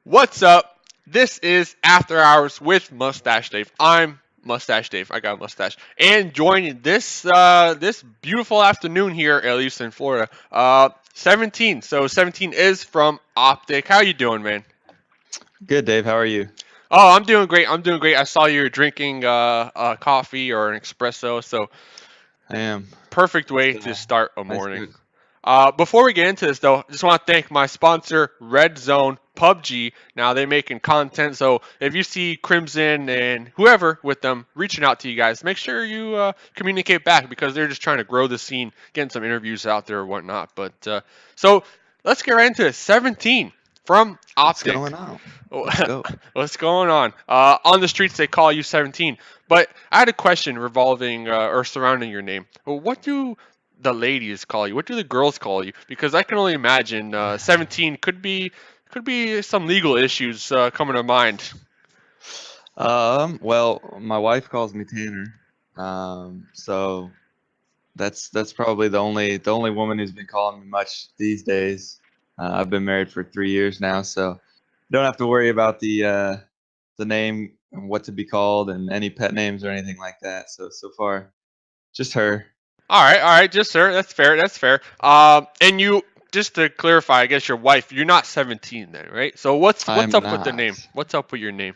What's up? This is After Hours with Mustache Dave. I'm Mustache Dave. I got a mustache. And joining this beautiful afternoon here, at least in Florida, 17. So 17 is from Optic. How you doing, man? Good, Dave. How are you? Oh, I'm doing great. I'm doing great. I saw you were drinking coffee or an espresso, so I am. perfect way It's to start a nice morning. food. Before we get into this, though, I just want to thank my sponsor, Red Zone PUBG. Now they're making content, so if you see Crimson and whoever with them reaching out to you guys, make sure you communicate back because they're just trying to grow the scene, getting some interviews out there or whatnot. So let's get right into it. 17 from What's Optic. going on? Let's go. What's going on? On the streets, they call you 17. But I had a question revolving or surrounding your name. What do the ladies call you? What do the girls call you? Because I can only imagine 17 could be some legal issues coming to mind. Well, my wife calls me Tanner. So that's probably the only woman who's been calling me much these days. I've been married for 3 years now, so don't have to worry about the name and what to be called and any pet names or anything like that. So far, just her. All right, just sir. That's fair. That's fair. And you, just to clarify, I guess your wife, you're not 17 then, right? So what's I'm up with the not. name? What's up with your name?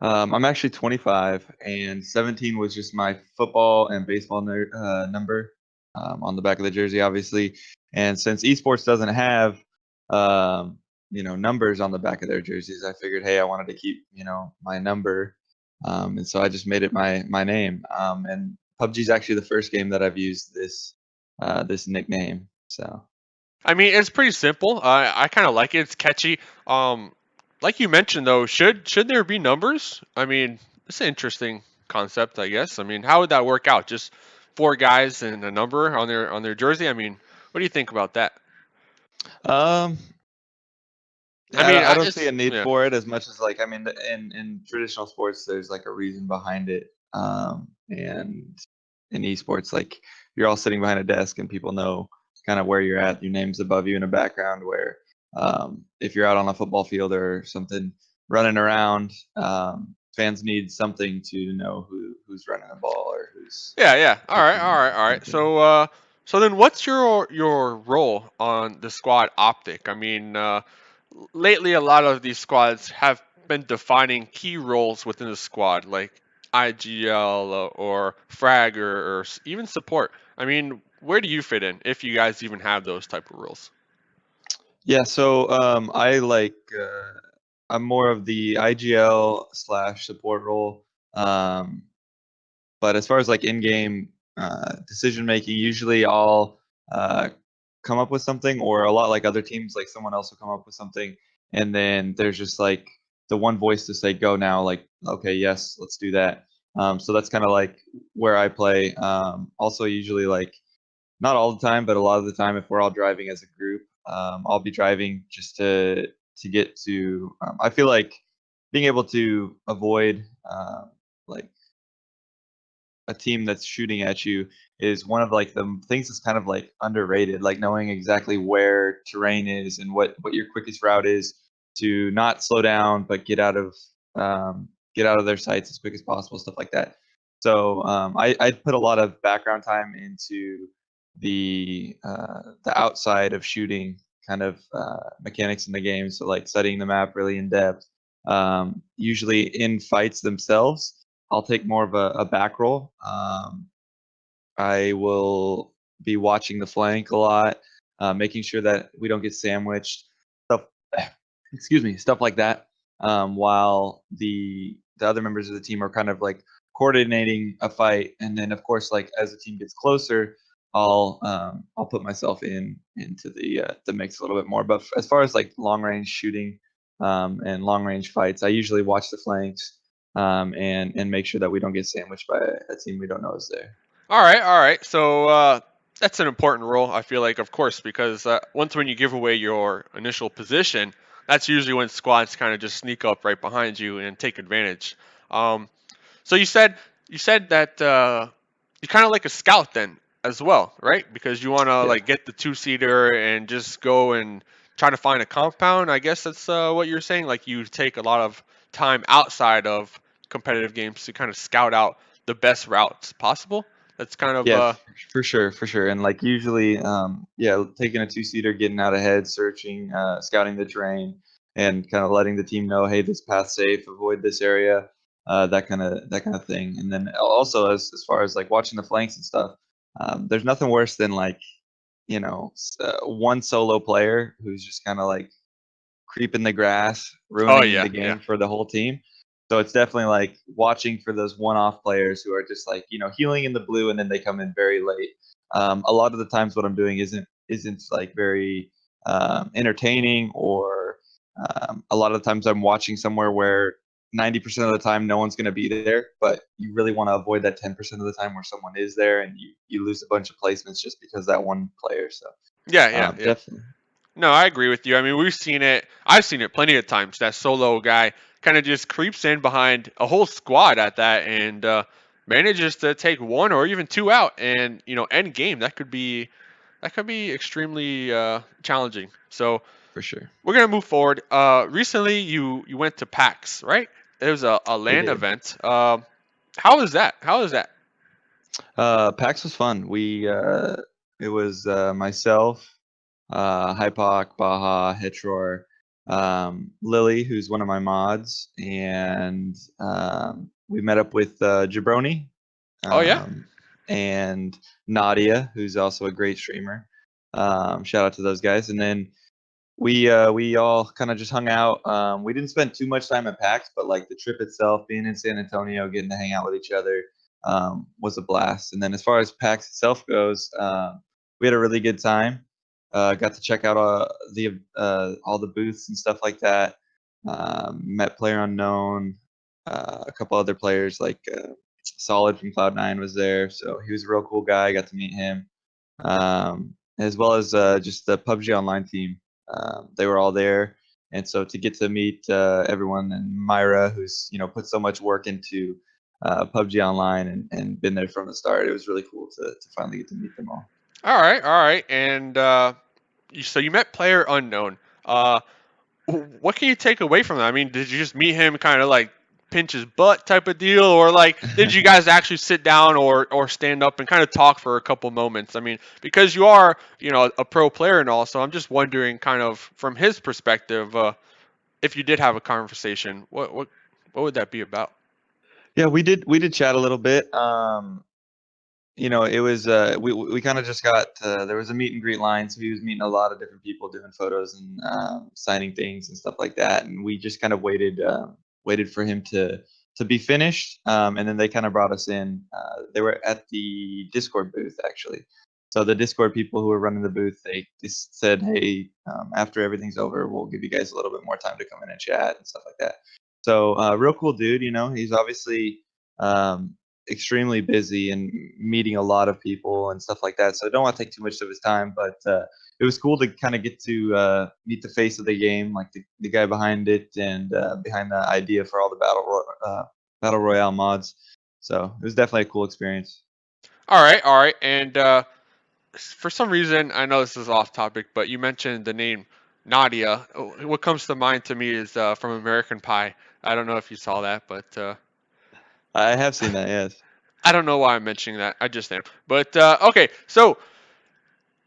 I'm actually 25, and 17 was just my football and baseball number on the back of the jersey, obviously. And since esports doesn't have, numbers on the back of their jerseys, I figured, hey, I wanted to keep, my number, and so I just made it my name. And PUBG is actually the first game that I've used this nickname. So. I mean, it's pretty simple. I kind of like it. It's catchy. Like you mentioned though, should there be numbers? I mean, it's an interesting concept, I guess. I mean, how would that work out? Just four guys and a number on their jersey. I mean, what do you think about that? Um, I Yeah, mean, I don't see it's a need yeah. for it as much as like I mean, in traditional sports, there's like a reason behind it, and in esports, like you're all sitting behind a desk and people know kind of where you're at. Your name's above you in a background. Where if you're out on a football field or something running around, fans need something to know who's running the ball or who's Yeah, yeah. All right, kicking all right, or all right. something. So then, what's your role on the squad optic? I mean, lately a lot of these squads have been defining key roles within the squad, like IGL or frag or even support. I mean, where do you fit in if you guys even have those type of roles? Yeah, so I like I'm more of the IGL slash support role. Um, But as far as like in-game decision making, usually I'll uh, come up with something, or a lot like other teams, like someone else will come up with something, and then there's just like the one voice to say go now. Like, okay, yes, let's do that. So that's kind of like where I play. Also, usually like not all the time, but a lot of the time, if we're all driving as a group, I'll be driving just to get to. I feel like being able to avoid like a team that's shooting at you is one of like the things that's kind of like underrated, like knowing exactly where terrain is and what your quickest route is to not slow down but get out of their sights as quick as possible, stuff like that. So I put a lot of background time into the outside of shooting kind of mechanics in the game, so like studying the map really in depth. Usually in fights themselves, I'll take more of a back roll. I will be watching the flank a lot, making sure that we don't get sandwiched, stuff. Excuse me, stuff like that. While the other members of the team are kind of like coordinating a fight, and then of course, like as the team gets closer, I'll put myself into the mix a little bit more. But as far as like long range shooting and long range fights, I usually watch the flanks and make sure that we don't get sandwiched by a team we don't know is there. All right, all right. So that's an important role, I feel like, of course, because once when you give away your initial position, that's usually when squads kind of just sneak up right behind you and take advantage. Um, so you said that you kind of like a scout then as well, right? Because you want to Yeah. like get the two seater and just go and try to find a compound. I guess that's what you're saying. Like you take a lot of time outside of competitive games to kind of scout out the best routes possible. That's kind of Yeah, for sure, for sure. And like usually, yeah, taking a two-seater, getting out ahead, searching, scouting the terrain, and kind of letting the team know, hey, this path's safe, avoid this area, that kind of thing. And then also as far as like watching the flanks and stuff, there's nothing worse than like one solo player who's just kind of like creeping the grass, oh ruining yeah, the yeah. game for the whole team. So it's definitely like watching for those one-off players who are just like healing in the blue, and then they come in very late. A lot of the times, what I'm doing isn't like very entertaining, or a lot of the times I'm watching somewhere where 90% of the time no one's going to be there, but you really want to avoid that 10% of the time where someone is there, and you lose a bunch of placements just because that one player. So Yeah, yeah, yeah. definitely No, I agree with you. I mean, we've seen it. I've seen it plenty of times. That solo guy kind of just creeps in behind a whole squad at that and manages to take one or even two out. And end game that could be extremely challenging. So for sure. we're gonna move forward. Recently you went to PAX, right? It was a I LAN did. event. How was that? How was that? PAX was fun. It was myself, Hypoc, Baja, Hitror, Lily, who's one of my mods, and we met up with Jabroni, Oh yeah. and Nadia, who's also a great streamer. Shout out to those guys. And then we all kind of just hung out. We didn't spend too much time at PAX, but like the trip itself, being in San Antonio, getting to hang out with each other, was a blast. And then as far as PAX itself goes, we had a really good time. Got to check out all the booths and stuff like that. Met PlayerUnknown, a couple other players like Solid from Cloud9 was there, so he was a real cool guy. Got to meet him, as well as just the PUBG Online team. They were all there, and so to get to meet everyone, and Myra, who's put so much work into PUBG Online, and been there from the start, it was really cool to finally get to meet them all. All right, all right. And so you met Player Unknown. What can you take away from that? I mean, did you just meet him, kind of like pinch his butt type of deal, or like did you guys actually sit down or stand up and kind of talk for a couple moments? I mean, because you are a pro player and all, so I'm just wondering, kind of from his perspective, if you did have a conversation, what would that be about? Yeah, we did chat a little bit. It was we kind of just got there was a meet and greet line, so he was meeting a lot of different people, doing photos and signing things and stuff like that, and we just kind of waited for him to be finished, and then they kind of brought us in. They were at the Discord booth actually, so the Discord people who were running the booth, they just said, hey, after everything's over, we'll give you guys a little bit more time to come in and chat and stuff like that. So real cool dude. He's obviously um, extremely busy and meeting a lot of people and stuff like that. So I don't want to take too much of his time, but it was cool to kind of get to meet the face of the game, like the guy behind it, and behind the idea for all the battle royale mods. So it was definitely a cool experience. All right, all right. And for some reason, I know this is off topic, but you mentioned the name Nadia. What comes to mind to me is from American Pie. I don't know if you saw that, but I have seen that, yes. I don't know why I'm mentioning that. I just am. But okay, so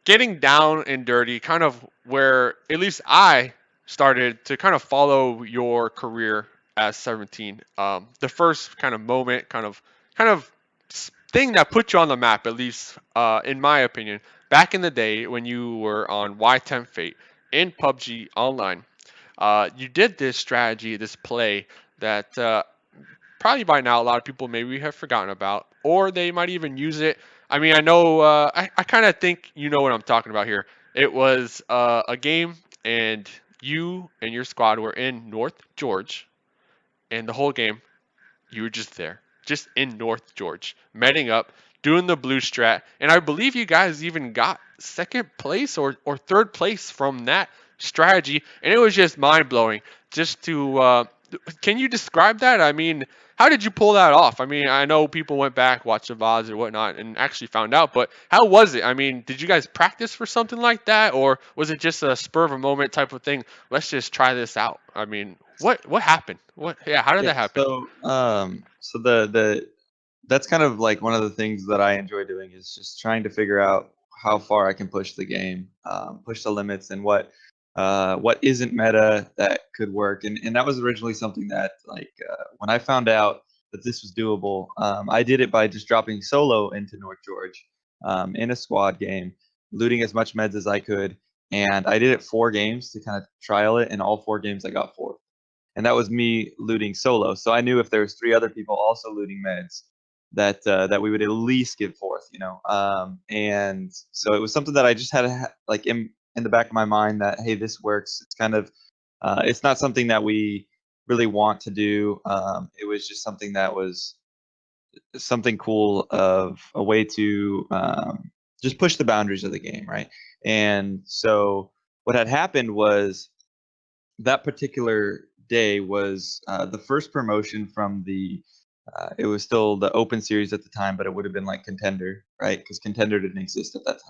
getting down and dirty, kind of where at least I started to kind of follow your career as 17. The first kind of moment, kind of thing that put you on the map, at least in my opinion, back in the day when you were on Y10 Fate in PUBG Online. You did this strategy, this play that probably by now a lot of people maybe have forgotten about, or they might even use it. I mean, I know, I kind of think you know what I'm talking about here. It was a game, and you and your squad were in North George, and the whole game, you were just there, just in North George, meting up, doing the blue strat, and I believe you guys even got second place or third place from that strategy, and it was just mind blowing just to Can you describe that? I mean, how did you pull that off? I mean, I know people went back, watched the VODs or whatnot, and actually found out, but how was it? I mean, did you guys practice for something like that, or was it just a spur of a moment type of thing? Let's just try this out. I mean, what happened? What? Yeah, how did Yeah. that happen? So the that's kind of like one of the things that I enjoy doing is just trying to figure out how far I can push the game, push the limits, and what isn't meta that could work. And that was originally something that when I found out that this was doable, I did it by just dropping solo into North George in a squad game, looting as much meds as I could, and I did it 4 games to kind of trial it, and all 4 games I got fourth, and that was me looting solo. So I knew if there was 3 other people also looting meds, that we would at least get fourth, and so it was something that I just had like in the back of my mind that, hey, this works. It's kind of it's not something that we really want to do. It was just something that was something cool, of a way to just push the boundaries of the game, right? And so what had happened was that particular day was the first promotion from the it was still the open series at the time, but it would have been like contender, right? Because contender didn't exist at that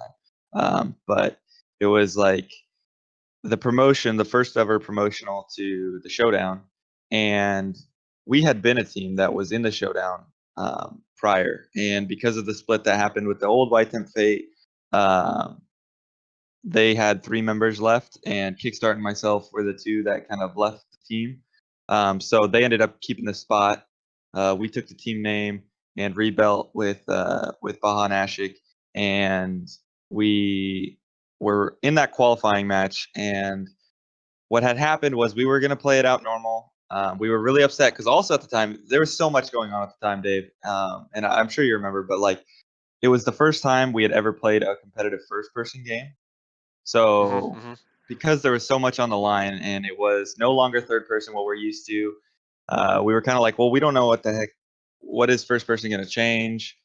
time. But it was like the promotion, the first ever promotional to the showdown, and we had been a team that was in the showdown prior, and because of the split that happened with the old White Temp Fate, um, they had 3 members left, and Kickstart and myself were the 2 that kind of left the team. So they ended up keeping the spot. We took the team name and rebuilt with Baha and Ashik, and we were in that qualifying match. And what had happened was we were going to play it out normal. We were really upset because also at the time there was so much going on at the time, Dave, and I'm sure you remember, but like it was the first time we had ever played a competitive first-person game. So Hmm. because there was so much on the line and it was no longer third person what we're used to, we were kind of like, well, we don't know what is first person going to change?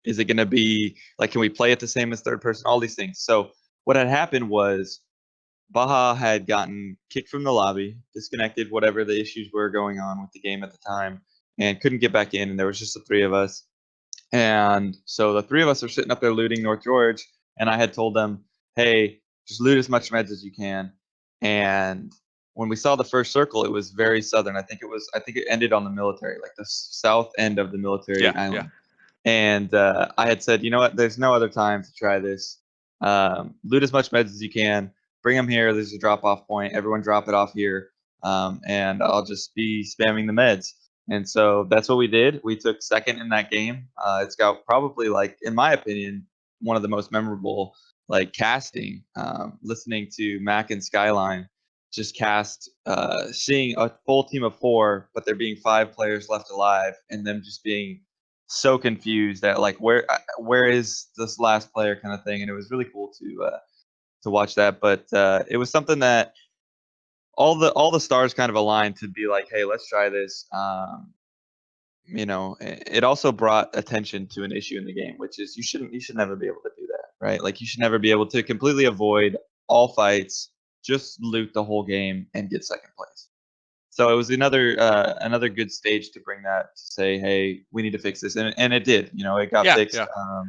Is it going to be like, can we play it the same as third person? All these things. So what had happened was Baha had gotten kicked from the lobby, disconnected, whatever the issues were going on with the game at the time, and couldn't get back in. And there was just the 3 of us. And so the 3 of us are sitting up there looting North George, and I had told them, "Hey, just loot as much meds as you can." And when we saw the first circle, it was very southern. I think it ended on the military, like the south end of the military Yeah, yeah. island. And I had said, you know what? There's no other time to try this. Loot as much meds as you can. Bring them here. There's a drop-off point. Everyone drop it off here, and I'll just be spamming the meds. And so that's what we did. We took second in that game. It's got probably, like, in my opinion, one of the most memorable like casting. Listening to Mac and Skyline just cast, seeing a full team of 4, but there being 5 players left alive, and them just being so confused that like where is this last player kind of thing. And it was really cool to watch that. But it was something that all the stars kind of aligned to be like, hey, let's try this. It also brought attention to an issue in the game, which is you should never be able to do that, right? Like you should never be able to completely avoid all fights, just loot the whole game and get second place. So it was another good stage to bring that, to say, hey, we need to fix this, and it did. It got Yeah, fixed. yeah.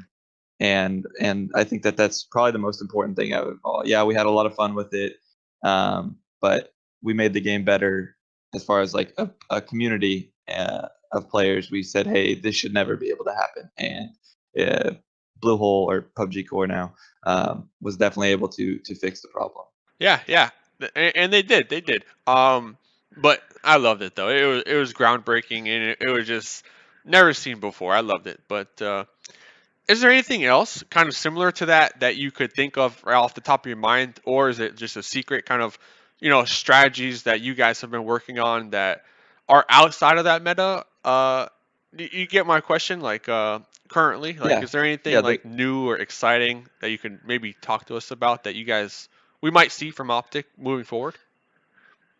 And I think that that's probably the most important thing out of it all. Yeah, we had a lot of fun with it, but we made the game better as far as like a community of players. We said, hey, this should never be able to happen, and Blue Hole, or PUBG Core now, was definitely able to fix the problem. Yeah, yeah, and they did, they did. But I loved it though. It was groundbreaking, and it was just never seen before. I loved it. But is there anything else kind of similar to that you could think of right off the top of your mind, or is it just a secret kind of strategies that you guys have been working on that are outside of that meta? You get my question? Like currently, like Yeah, is there anything yeah, like new or exciting that you can maybe talk to us about that you guys we might see from Optic moving forward?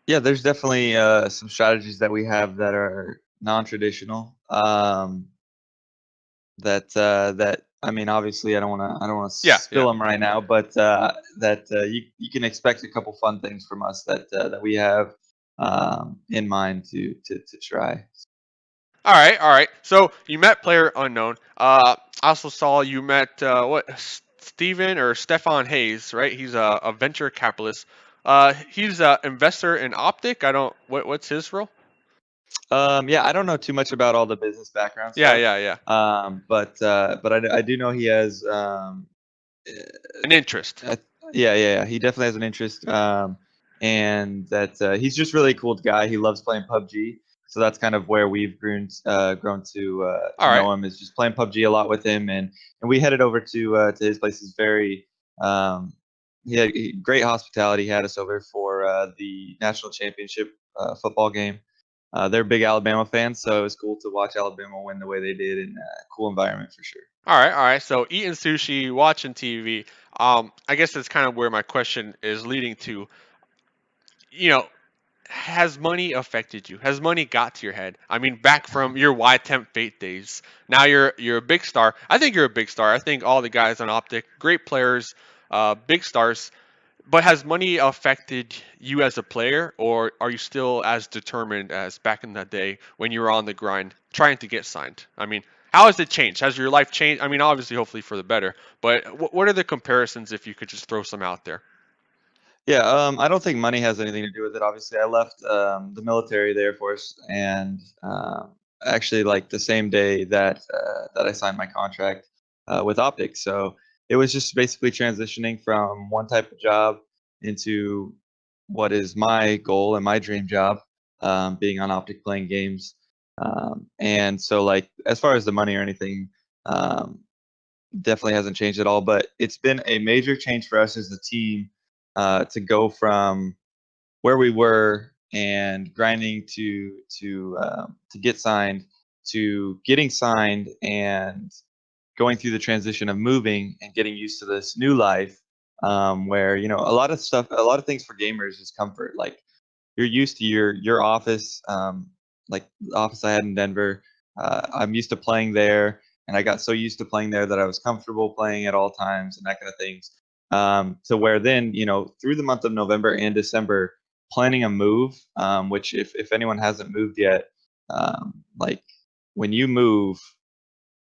yeah. There's definitely some strategies that we have that are non-traditional. That I mean, obviously, I don't want to Yeah, spill yeah. them right now, but that you can expect a couple fun things from us that we have. in mind to try. All right, all right. So you met PlayerUnknown. I also saw you met Steven or Stefan Hayes, right? He's a venture capitalist. He's an investor in Optic. I don't. What's his role? Yeah, I don't know too much about all the business background Yeah, stuff. yeah, yeah. But I do know he has An interest. uh, yeah. He definitely has an interest, and that he's just really a cool guy. He loves playing PUBG, so that's kind of where we've grown All to right. know him. Is just playing PUBG a lot with him, and we headed over to his place. He's very he had great hospitality. He had us over for the national championship football game. They're big Alabama fans, so it was cool to watch Alabama win the way they did, and cool environment for sure. All right, all right. So eating sushi, watching TV. I guess that's kind of where my question is leading to. You know, has money affected you? Has money got to your head? I mean, back from your Y Temp Fate days. Now you're a big star. I think you're a big star. I think all the guys on Optic, great players, big stars. But has money affected you as a player, or are you still as determined as back in that day when you were on the grind trying to get signed? I mean, how has it changed? Has your life changed? I mean, obviously, hopefully for the better. But what are the comparisons if you could just throw some out there? Yeah, I don't think money has anything to do with it. Obviously, I left the military, the Air Force, and actually, like the same day that I signed my contract with Optic. So it was just basically transitioning from one type of job into what is my goal and my dream job, being on Optic playing games. And so, like, as far as the money or anything, um, definitely hasn't changed at all. But it's been a major change for us as a team to go from where we were and grinding to get signed to getting signed and going through the transition of moving and getting used to this new life, where a lot of stuff, a lot of things for gamers is comfort. Like you're used to your office, like the office I had in Denver. I'm used to playing there, and I got so used to playing there that I was comfortable playing at all times and that kind of things. To where then, through the month of November and December, planning a move, which if anyone hasn't moved yet, like when you move,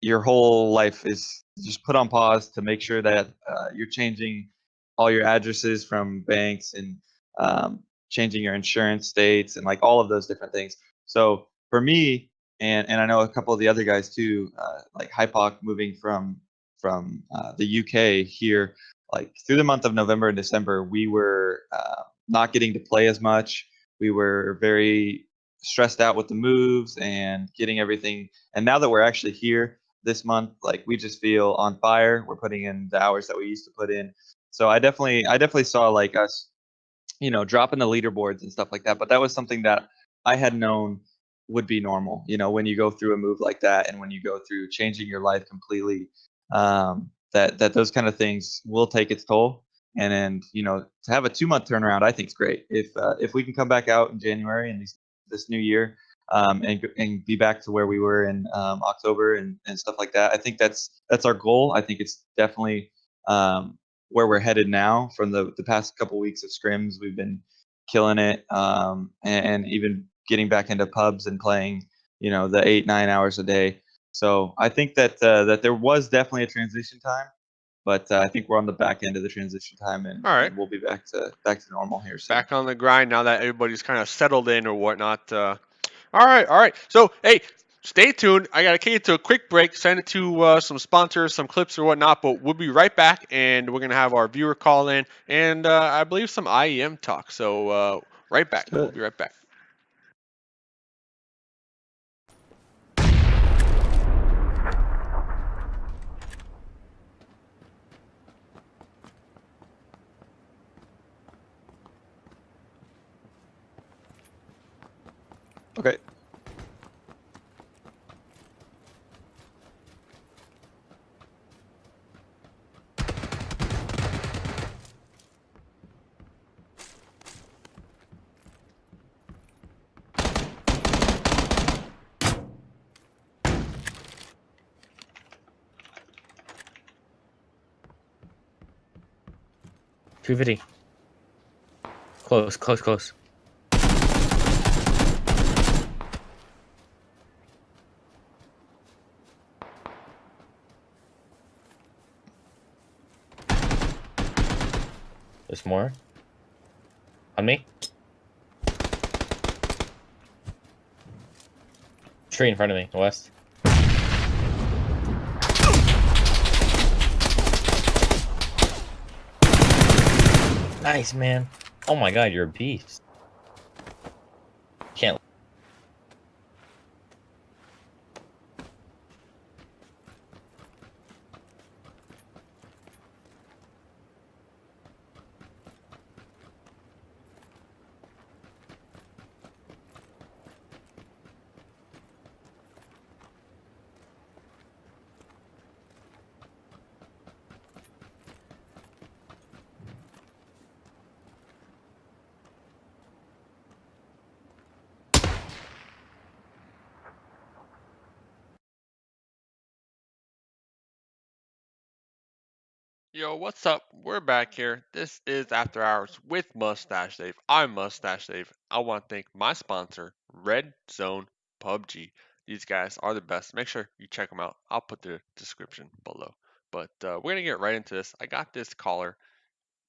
your whole life is just put on pause to make sure that you're changing all your addresses from banks and changing your insurance states and like all of those different things. So for me, and I know a couple of the other guys too, like Hypoc moving from the UK here, like through the month of November and December, we were not getting to play as much. We were very stressed out with the moves and getting everything. And now that we're actually here this month, like we just feel on fire. We're putting in the hours that we used to put in. So I definitely saw like us, dropping the leaderboards and stuff like that. But that was something that I had known would be normal, when you go through a move like that and when you go through changing your life completely, that those kind of things will take its toll. And then, to have a 2 month turnaround, I think is great. If we can come back out in January and this new year, and be back to where we were in October and stuff like that. I think that's our goal. I think it's definitely where we're headed now. From the past couple weeks of scrims, we've been killing it, and even getting back into pubs and playing, the 8-9 hours a day. So I think that there was definitely a transition time, but I think we're on the back end of the transition time, and, All right, and we'll be back to normal here soon. back on the grind now that everybody's kind of settled in or whatnot. All right, all right. So, hey, stay tuned. I got to kick it to a quick break, send it to some sponsors, some clips or whatnot, but we'll be right back, and we're going to have our viewer call in, and I believe some IEM talk. So, right back. Let's do We'll it. be right back. Okay. Puberty. Close, close, close. There's more. On me. Tree in front of me, west. Nice, man. Oh my god, you're a beast. Can't. Yo, what's up? We're back here. This is After Hours with Mustache Dave. I'm Mustache Dave. I want to thank my sponsor, Red Zone PUBG. These guys are the best. Make sure you check them out. I'll put the description below. But we're going to get right into this. I got this caller.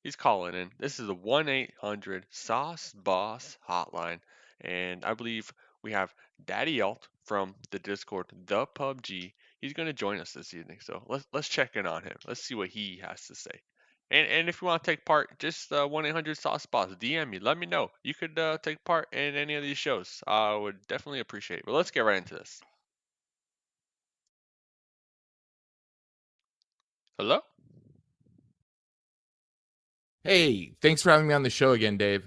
He's calling in. This is a 1-800 Sauce Boss hotline. And I believe we have Daddy Alt from the Discord, the PUBG. He's going to join us this evening. So let's check in on him. Let's see what he has to say. And if you want to take part, just 1-800 Sauce Boss, DM me. Let me know. You could take part in any of these shows. I would definitely appreciate it. But let's get right into this. Hello? Hey, thanks for having me on the show again, Dave.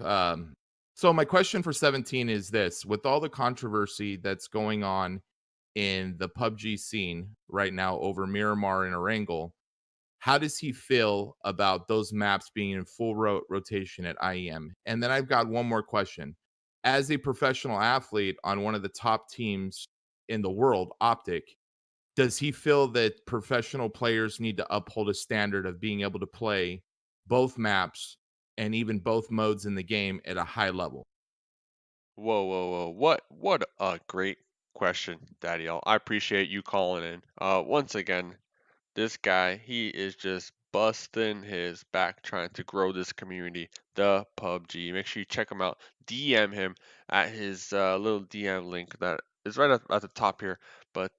So my question for 17 is this: with all the controversy that's going on in the PUBG scene right now over Miramar and Erangel, how does he feel about those maps being in full rotation at IEM? And then I've got one more question. As a professional athlete on one of the top teams in the world, Optic, does he feel that professional players need to uphold a standard of being able to play both maps and even both modes in the game at a high level? Whoa, whoa, whoa. What a great question, Daddy L. I appreciate you calling in. Once again, this guy, he is just busting his back trying to grow this community, the PUBG. Make sure you check him out. DM him at his little DM link that is right at the top here. But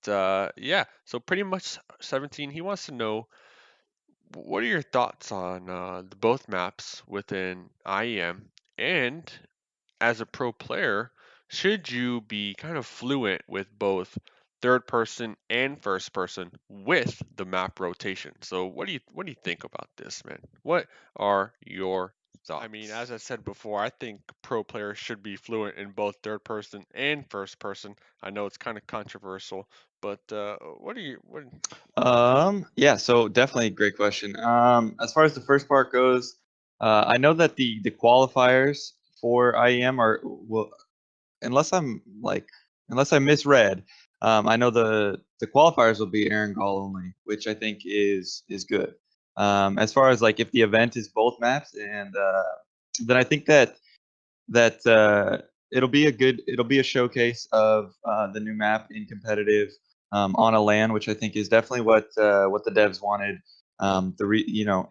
yeah, so pretty much 17, he wants to know what are your thoughts on the both maps within IEM, and as a pro player, should you be kind of fluent with both third person and first person with the map rotation? So what do you think about this, man? What are your thoughts? I mean, as I said before, I think pro players should be fluent in both third person and first person. I know it's kind of controversial, but what do you what Yeah, so definitely a great question. As far as the first part goes, I know that the qualifiers for IEM are well, unless I misread, I know the qualifiers will be Aaron Gall only, which I think is good. As far as like if the event is both maps, and then I think that it'll be a showcase of the new map in competitive on a LAN, which I think is definitely what the devs wanted.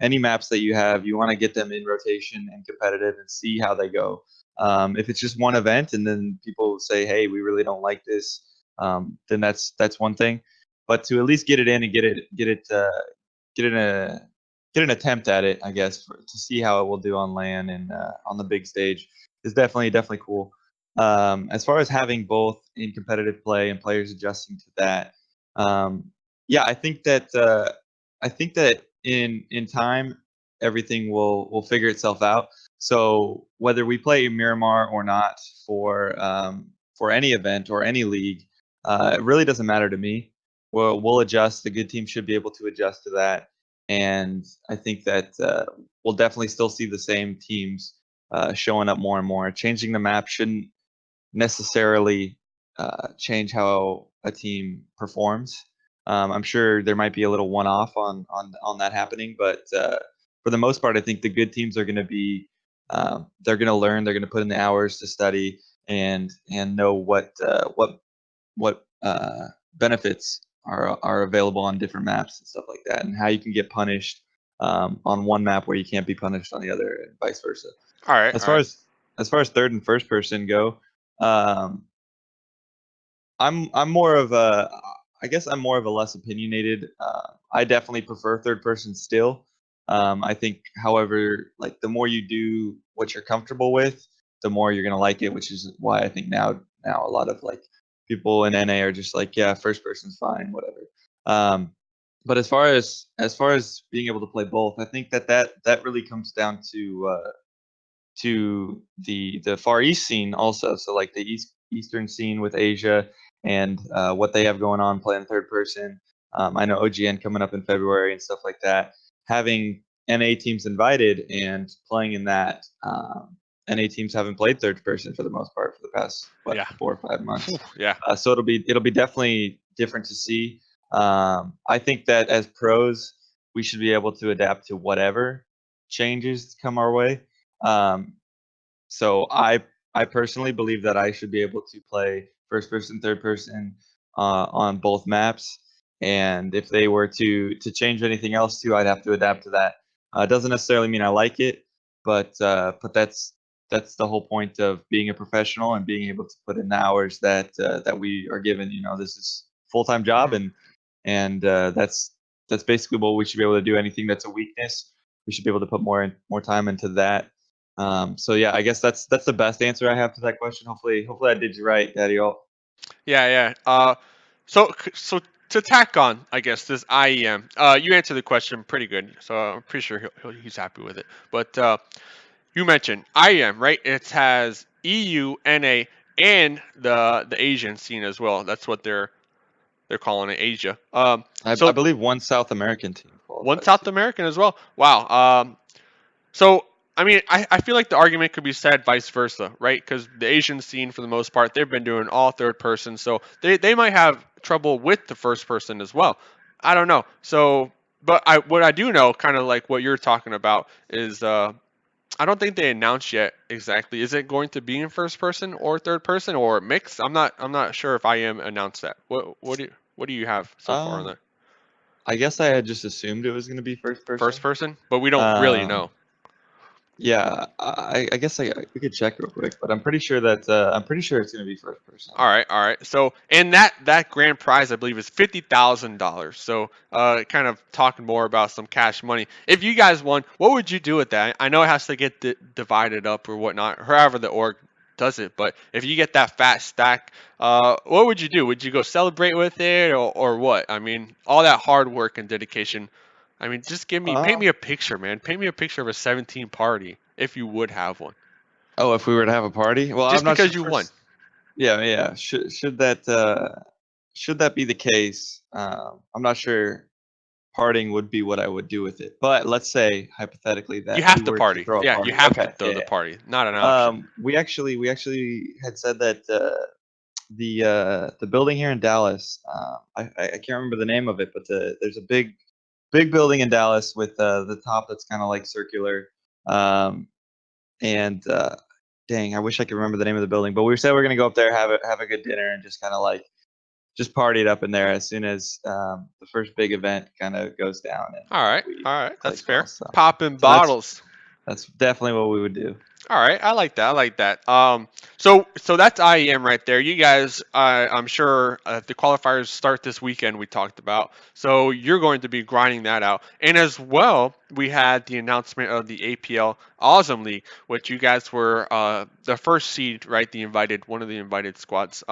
Any maps that you have, you want to get them in rotation and competitive and see how they go. If it's just one event and then people say, "Hey, we really don't like this," then that's one thing. But to at least get it in and get an attempt at it, I guess, to see how it will do on LAN and on the big stage is definitely cool. As far as having both in competitive play and players adjusting to that, yeah, I think that in time everything will figure itself out. So whether we play Miramar or not for any event or any league, it really doesn't matter to me. We'll adjust. The good team should be able to adjust to that, and I think that we'll definitely still see the same teams showing up more and more. Changing the map shouldn't necessarily change how a team performs. I'm sure there might be a little one-off on that happening, but for the most part, I think the good teams are going to be they're going to learn, they're going to put in the hours to study and know what benefits are available on different maps and stuff like that, and how you can get punished on one map where you can't be punished on the other, and vice versa. All right. As far as third and first person go, I'm more of a, I guess I'm more of a less opinionated. I definitely prefer third person still. I think, however, like the more you do what you're comfortable with, the more you're gonna like it, which is why I think now a lot of like people in NA are just like, yeah, first person's fine, whatever. But as far as being able to play both, I think that really comes down to the Far East scene also. So like the Eastern scene with Asia and what they have going on playing third person. I know OGN coming up in February and stuff like that. Having NA teams invited and playing in that, NA teams haven't played third person for the most part for the past 4 or 5 months. Yeah. So it'll be definitely different to see. I think that as pros, we should be able to adapt to whatever changes come our way. So I personally believe that I should be able to play first person, third person on both maps. And if they were to change anything else too, I'd have to adapt to that. It doesn't necessarily mean I like it, but that's the whole point of being a professional and being able to put in the hours that that we are given. You know, this is full-time job, and that's basically what we should be able to do. Anything that's a weakness, we should be able to put more time into that. So yeah, I guess that's the best answer I have to that question. Hopefully I did you right, Daddy. Yeah. So to tack on, I guess this IEM. You answered the question pretty good, so I'm pretty sure he's happy with it. But you mentioned IEM, right? It has EU, NA, and the Asian scene as well. That's what they're calling it, Asia. I So believe one South American team qualifies. one South American as well. Wow. So, I mean, I feel like the argument could be said vice versa, right? Because the Asian scene, for the most part, they've been doing all third person, so they might have trouble with the first person as well. I don't know. So, but what I do know, kind of like what you're talking about, is I don't think they announced yet exactly. Is it going to be in first person or third person or mixed? I'm not sure if I am announced that. What do you have so far on that? I guess I had just assumed it was going to be first person. First person, but we don't really know. Yeah, I guess we could check real quick, but I'm pretty sure that it's going to be first person. All right. So, and that grand prize, I believe, is $50,000. So, kind of talking more about some cash money. If you guys won, what would you do with that? I know it has to get divided up or whatnot, however the org does it. But if you get that fat stack, what would you do? Would you go celebrate with it or what? I mean, all that hard work and dedication. I mean, just paint me a picture, man. Paint me a picture of a 17 party if you would have one. Oh, if we were to have a party? Well, just I'm not because sure you won. Yeah. Should that be the case? I'm not sure partying would be what I would do with it. But let's say hypothetically that you have we to were party. throw a Yeah, party. you have Okay, to throw yeah, the party. Not an option. We actually had said that the building here in Dallas. I can't remember the name of it, but there's a big building in Dallas with the top that's kind of like circular. And dang, I wish I could remember the name of the building. But we said we're gonna go up there, have a good dinner, and just kind of like just party it up in there as soon as the first big event kind of goes down. And all right, that's fair. So Popping bottles. That's definitely what we would do. All right, I like that. So that's IEM right there. You guys, I'm sure the qualifiers start this weekend. We talked about, so you're going to be grinding that out, and as well, we had the announcement of the APL Awesome League, which you guys were the first seed, right? One of the invited squads.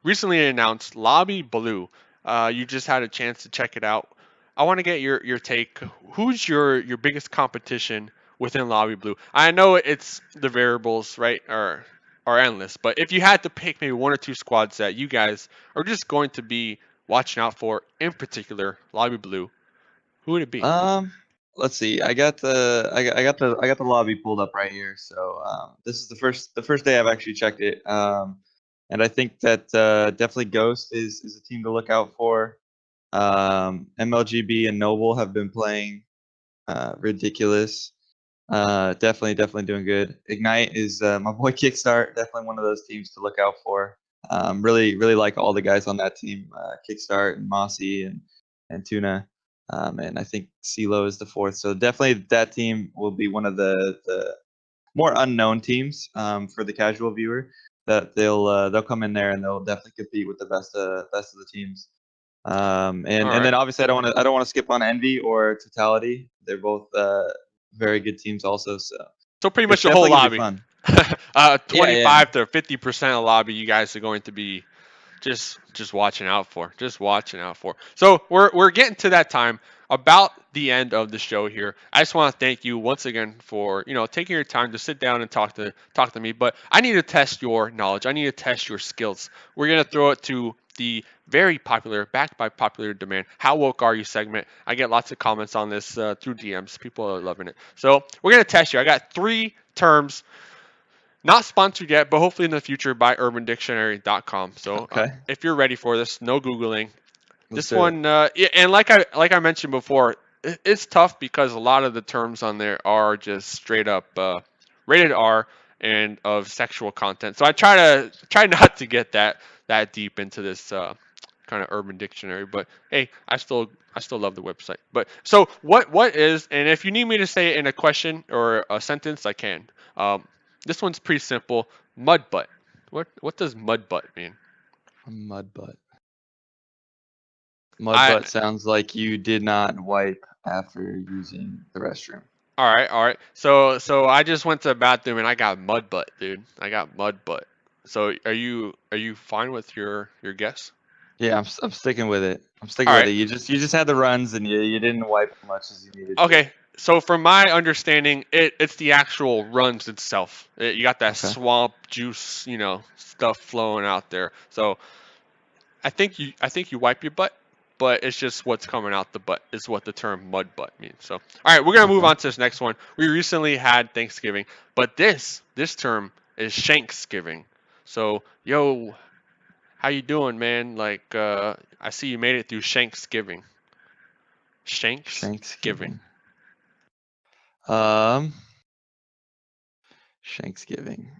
Recently announced Lobby Blue. You just had a chance to check it out. I want to get your take. Who's your biggest competition within Lobby Blue? I know it's the variables, right, are endless, but if you had to pick maybe one or two squads that you guys are just going to be watching out for, in particular Lobby Blue, who would it be? Let's see. I got the lobby pulled up right here. So this is the first day I've actually checked it. And I think that definitely Ghost is a team to look out for. MLGB and Noble have been playing ridiculous. Definitely doing good. Ignite is my boy Kickstart. Definitely one of those teams to look out for. Really like all the guys on that team. Kickstart and Mossy and Tuna. and I think CeeLo is the 4th. So definitely that team will be one of the more unknown teams for the casual viewer. That they'll come in there and they'll definitely compete with the best of the teams. And then obviously I don't want to skip on Envy or Totality. They're both very good teams also. So pretty much it's the whole definitely gonna be lobby. fun. 25 to 50% of lobby, you guys are going to be just watching out for. Just watching out for. So we're getting to that time, about the end of the show here. I just want to thank you once again for taking your time to sit down and talk to me. But I need to test your knowledge. I need to test your skills. We're gonna throw it to the very popular, backed by popular demand, How Woke Are You segment. I get lots of comments on this through DMs. People are loving it. So we're gonna test you. I got 3 terms. Not sponsored yet, but hopefully in the future by UrbanDictionary.com. So Okay. if you're ready for this, no Googling. Let's This do it. one, and like I mentioned before, it's tough because a lot of the terms on there are just straight up rated R and of sexual content. So I try not to get that deep into this kind of Urban Dictionary. But hey, I still love the website. But so what is, and if you need me to say it in a question or a sentence, I can. This one's pretty simple. Mud butt. What does mud butt mean? A mud butt. Mud butt sounds like you did not wipe after using the restroom. All right. So I just went to the bathroom and I got mud butt, dude. I got mud butt. So are you fine with your guess? Yeah, I'm sticking with it. I'm sticking All with right. it. You just had the runs and you didn't wipe as much as you needed to. Okay. So from my understanding, it's the actual runs itself. You got that Okay. swamp juice, stuff flowing out there. So I think you wipe your butt, but it's just what's coming out the butt is what the term mud butt means. So, all right, we're gonna move Okay. on to this next one. We recently had Thanksgiving, but this term is Shanksgiving. So, yo, how you doing, man? Like, I see you made it through Shanksgiving. Shanksgiving. Shanksgiving.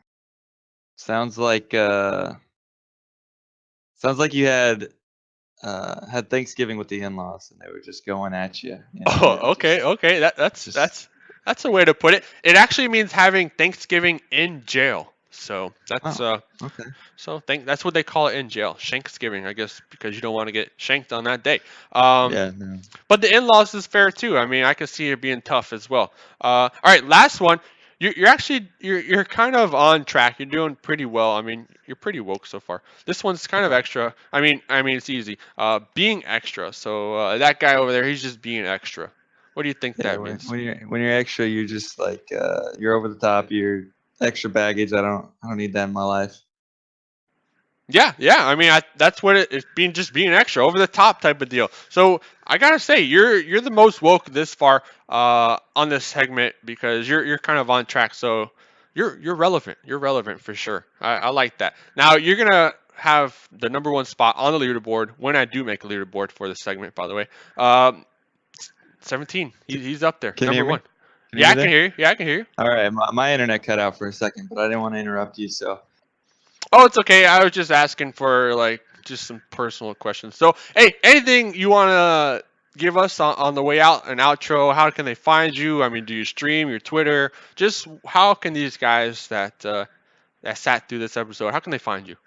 Sounds like you had Thanksgiving with the in-laws and they were just going at you. Oh, okay. That's a way to put it. It actually means having Thanksgiving in jail. So that's okay. So that's what they call it in jail, Shanksgiving, I guess, because you don't want to get shanked on that day. Yeah, no. But the in-laws is fair too. I mean, I can see it being tough as well. All right, last one. You're actually you're kind of on track. You're doing pretty well. I mean, you're pretty woke so far. This one's kind of extra. I mean it's easy. Being extra. So that guy over there, he's just being extra. What do you think Yeah, that means? when you're extra, you're just like you're over the top. You're extra baggage. I don't need that in my life. Yeah. I mean, that's what it's being extra, over the top type of deal. So I gotta say, you're the most woke this far on this segment because you're kind of on track. So you're relevant. You're relevant for sure. I like that. Now you're gonna have the #1 spot on the leaderboard when I do make a leaderboard for this segment. By the way, 17. He's up there, Can you hear me? #1. Yeah, I can hear you. Yeah, I can hear you. All right, my internet cut out for a second, but I didn't want to interrupt you, so. Oh, it's okay. I was just asking for just some personal questions. So, hey, anything you want to give us on the way out, an outro? How can they find you? I mean, do you stream your Twitter? Just how can these guys that sat through this episode, how can they find you?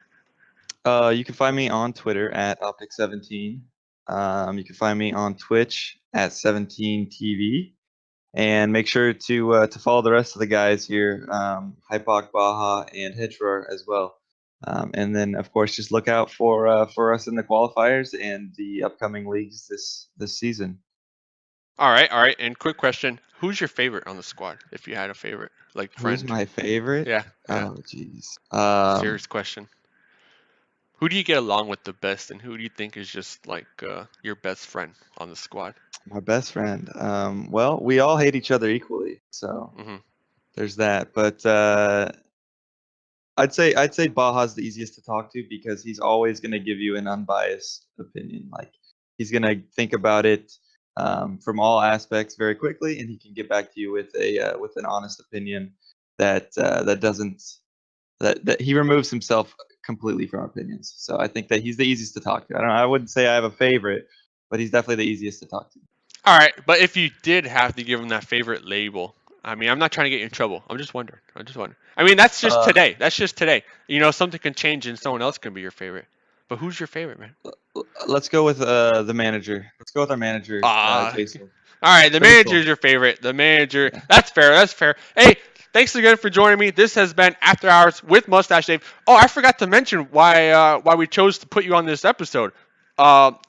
You can find me on Twitter at OpTic17. You can find me on Twitch at 17TV. And make sure to follow the rest of the guys here, Hypoc, Baja, and Hitchroar as well. And then, of course, just look out for us in the qualifiers and the upcoming leagues this season. All right. And quick question: who's your favorite on the squad? If you had a favorite, like friend. Who's my favorite? Yeah. Oh, jeez. Serious question. Who do you get along with the best, and who do you think is just like your best friend on the squad? My best friend. Well, we all hate each other equally, so there's that. But I'd say Baja's the easiest to talk to because he's always going to give you an unbiased opinion. Like he's going to think about it from all aspects very quickly, and he can get back to you with an honest opinion that he removes himself completely from opinions. So I think that he's the easiest to talk to. I wouldn't say I have a favorite, but he's definitely the easiest to talk to. All right, but if you did have to give him that favorite label, I mean, I'm not trying to get you in trouble. I'm just wondering. I mean, that's just Uh, today. That's just today. You know, something can change and someone else can be your favorite. But who's your favorite, man? Let's go with the manager. Let's go with our manager, Ah, Jason. all right, the Pretty manager cool. is your favorite. The manager. Yeah. That's fair. That's fair. Hey, thanks again for joining me. This has been After Hours with Mustache Dave. Oh, I forgot to mention why we chose to put you on this episode.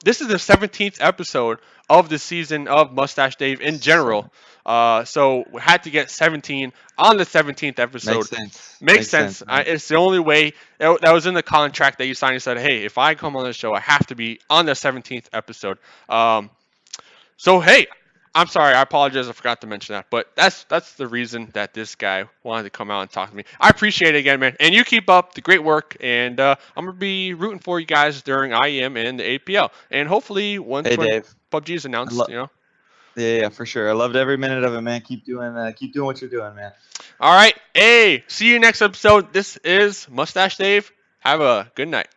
This is the 17th episode of the season of Mustache Dave in general. So we had to get 17 on the 17th episode. Makes sense. Makes sense. man. It's the only way that was in the contract that you signed. You said, hey, if I come on the show, I have to be on the 17th episode. So hey, I'm sorry, I apologize, I forgot to mention that. But that's the reason that this guy wanted to come out and talk to me. I appreciate it again, man. And you keep up the great work, and I'm gonna be rooting for you guys during IEM and the APL, and hopefully once Hey, when Dave. PUBG is announced, lo- you know. Yeah, for sure. I loved every minute of it, man. Keep doing what you're doing, man. All right, hey, see you next episode. This is Mustache Dave. Have a good night.